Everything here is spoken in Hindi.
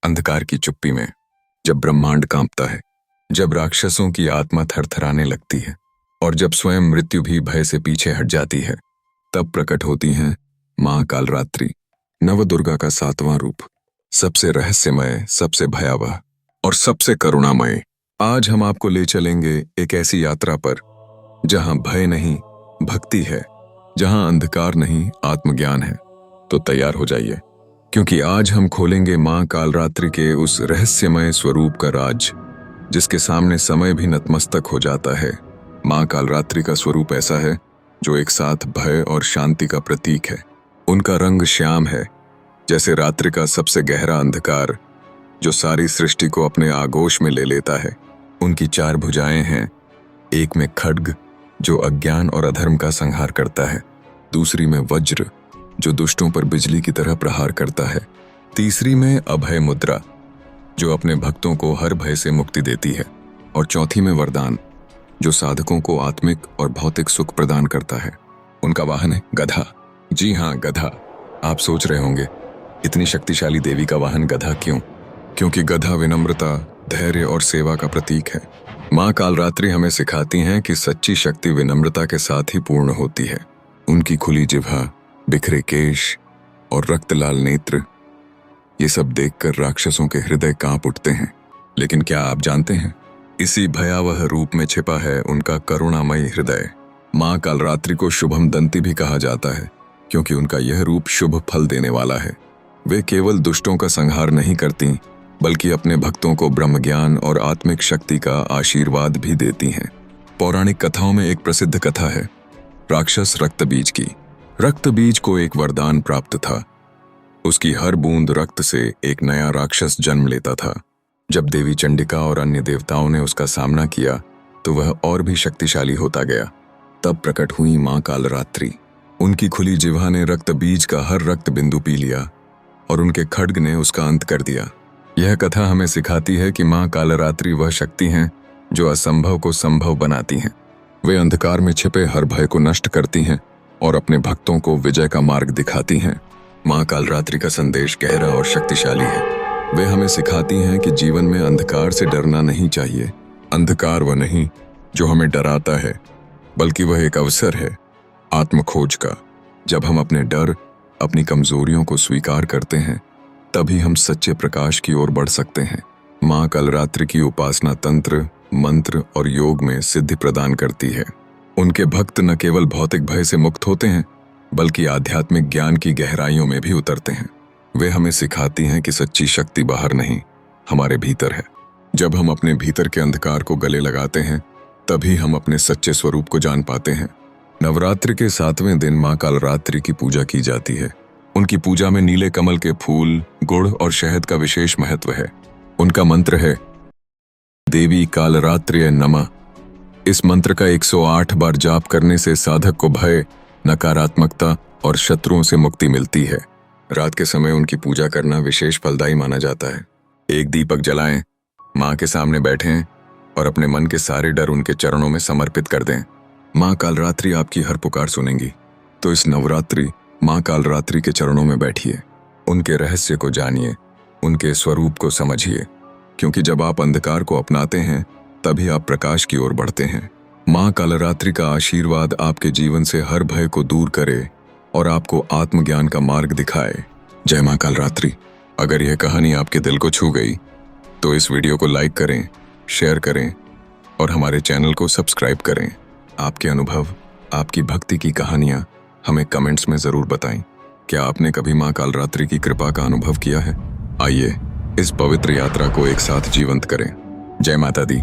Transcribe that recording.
अंधकार की चुप्पी में, जब ब्रह्मांड कांपता है, जब राक्षसों की आत्मा थरथराने लगती है और जब स्वयं मृत्यु भी भय से पीछे हट जाती है, तब प्रकट होती हैं मां कालरात्रि, नवदुर्गा का 7वां रूप, सबसे रहस्यमय, सबसे भयावह और सबसे करुणामय। आज हम आपको ले चलेंगे एक ऐसी यात्रा पर जहां भय नहीं भक्ति है, जहां अंधकार नहीं आत्मज्ञान है। तो तैयार हो जाइए, क्योंकि आज हम खोलेंगे मां कालरात्रि के उस रहस्यमय स्वरूप का राज जिसके सामने समय भी नतमस्तक हो जाता है। मां कालरात्रि का स्वरूप ऐसा है जो एक साथ भय और शांति का प्रतीक है। उनका रंग श्याम है, जैसे रात्रि का सबसे गहरा अंधकार जो सारी सृष्टि को अपने आगोश में ले लेता है। उनकी 4 भुजाएं हैं, एक में खड्ग जो अज्ञान और अधर्म का संहार करता है, दूसरी में वज्र जो दुष्टों पर बिजली की तरह प्रहार करता है, तीसरी में अभय मुद्रा जो अपने भक्तों को हर भय से मुक्ति देती है, और चौथी में वरदान जो साधकों को आत्मिक और भौतिक सुख प्रदान करता है। उनका वाहन है गधा। जी हाँ, गधा। आप सोच रहे होंगे इतनी शक्तिशाली देवी का वाहन गधा क्यों? क्योंकि गधा विनम्रता, धैर्य और सेवा का प्रतीक है। मां कालरात्रि हमें सिखाती हैं कि सच्ची शक्ति विनम्रता के साथ ही पूर्ण होती है। उनकी खुली जिह्वा, बिखरे केश और रक्त लाल नेत्र, ये सब देखकर राक्षसों के हृदय कांप उठते हैं। लेकिन क्या आप जानते हैं, इसी भयावह रूप में छिपा है उनका करुणामयी हृदय। मां कालरात्रि को शुभम दंती भी कहा जाता है, क्योंकि उनका यह रूप शुभ फल देने वाला है। वे केवल दुष्टों का संहार नहीं करती, बल्कि अपने भक्तों को ब्रह्म ज्ञान और आत्मिक शक्ति का आशीर्वाद भी देती हैं। पौराणिक कथाओं में एक प्रसिद्ध कथा है राक्षस रक्तबीज की। रक्तबीज को एक वरदान प्राप्त था। उसकी हर बूंद रक्त से एक नया राक्षस जन्म लेता था। जब देवी चंडिका और अन्य देवताओं ने उसका सामना किया तो वह और भी शक्तिशाली होता गया। तब प्रकट हुई मां कालरात्रि। उनकी खुली जिह्वा ने रक्तबीज का हर रक्त बिंदु पी लिया और उनके खड्ग ने उसका अंत कर दिया। यह कथा हमें सिखाती है कि मां कालरात्रि वह शक्ति हैं जो असंभव को संभव बनाती हैं। वे अंधकार में छिपे हर भय को नष्ट करती हैं और अपने भक्तों को विजय का मार्ग दिखाती हैं। मां कालरात्रि का संदेश गहरा और शक्तिशाली है। वे हमें सिखाती हैं कि जीवन में अंधकार से डरना नहीं चाहिए। अंधकार वह नहीं जो हमें डराता है, बल्कि वह एक अवसर है आत्मखोज का। जब हम अपने डर, अपनी कमजोरियों को स्वीकार करते हैं, तभी हम सच्चे प्रकाश की ओर बढ़ सकते हैं। मां कालरात्रि की उपासना तंत्र, मंत्र और योग में सिद्धि प्रदान करती है। उनके भक्त न केवल भौतिक भय से मुक्त होते हैं, बल्कि आध्यात्मिक ज्ञान की गहराइयों में भी उतरते हैं। वे हमें सिखाती हैं कि सच्ची शक्ति बाहर नहीं, हमारे भीतर है। जब हम अपने भीतर के अंधकार को गले लगाते हैं, तभी हम अपने सच्चे स्वरूप को जान पाते हैं। नवरात्रि के 7वें दिन मां कालरात्रि की पूजा की जाती है। उनकी पूजा में नीले कमल के फूल, गुड़ और शहद का विशेष महत्व है। उनका मंत्र है देवी कालरात्र्यै नमः। इस मंत्र का 108 बार जाप करने से साधक को भय, नकारात्मकता और शत्रुओं से मुक्ति मिलती है। रात के समय उनकी पूजा करना विशेष फलदायी माना जाता है। एक दीपक जलाएं, मां के सामने बैठें और अपने मन के सारे डर उनके चरणों में समर्पित कर दें। मां कालरात्रि आपकी हर पुकार सुनेंगी। तो इस नवरात्रि मां कालरात्रि के चरणों में बैठिए, उनके रहस्य को जानिए, उनके स्वरूप को समझिए, क्योंकि जब आप अंधकार को अपनाते हैं, तभी आप प्रकाश की ओर बढ़ते हैं। मां कालरात्रि का आशीर्वाद आपके जीवन से हर भय को दूर करे और आपको आत्मज्ञान का मार्ग दिखाए। जय मां कालरात्रि। अगर यह कहानी आपके दिल को छू गई तो इस वीडियो को लाइक करें, शेयर करें और हमारे चैनल को सब्सक्राइब करें। आपके अनुभव, आपकी भक्ति की कहानियां हमें कमेंट्स में जरूर बताएं। क्या आपने कभी मां कालरात्रि की कृपा का अनुभव किया है? आइए इस पवित्र यात्रा को एक साथ जीवंत करें। जय माता दी।